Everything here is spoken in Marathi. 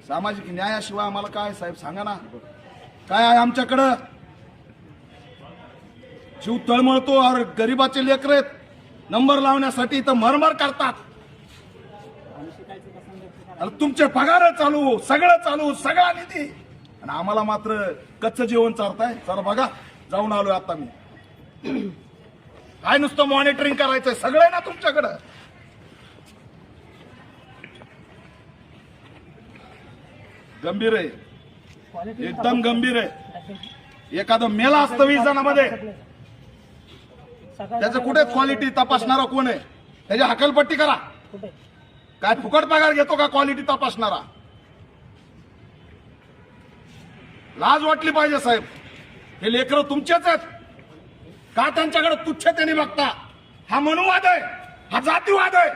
सामाजिक न्यायाशिवाय आम्हाला काय साहेब सांगा ना, काय आहे आमच्याकडं? जीव तळमळतो और गरीबाचे लेकर नंबर लावण्यासाठी तर मरमर करतात. तुमचे पगार चालू, सगळं चालू, सगळा निधी, आणि आम्हाला मात्र कच्चं जेवण चारताय. चला बघा, जाऊन आलोय आता मी. काय नुसतं मॉनिटरिंग करायचंय, सगळं आहे ना तुमच्याकडं. गंभीर आहे, एकदम गंभीर आहे. एखादं मेला असतं 20 जणांमध्ये, त्याचं कुठे क्वालिटी तपासणारा कोण आहे? त्याची हकलपट्टी करा. काय फुकट पगार घेतो का क्वालिटी तपासणारा? लाज वाटली पाहिजे साहेब. हे लेकरं तुमचेच आहेत का? त्यांच्याकडे तुच्छतेने बघता? हा मनुवाद आहे, हा जातीवाद आहे.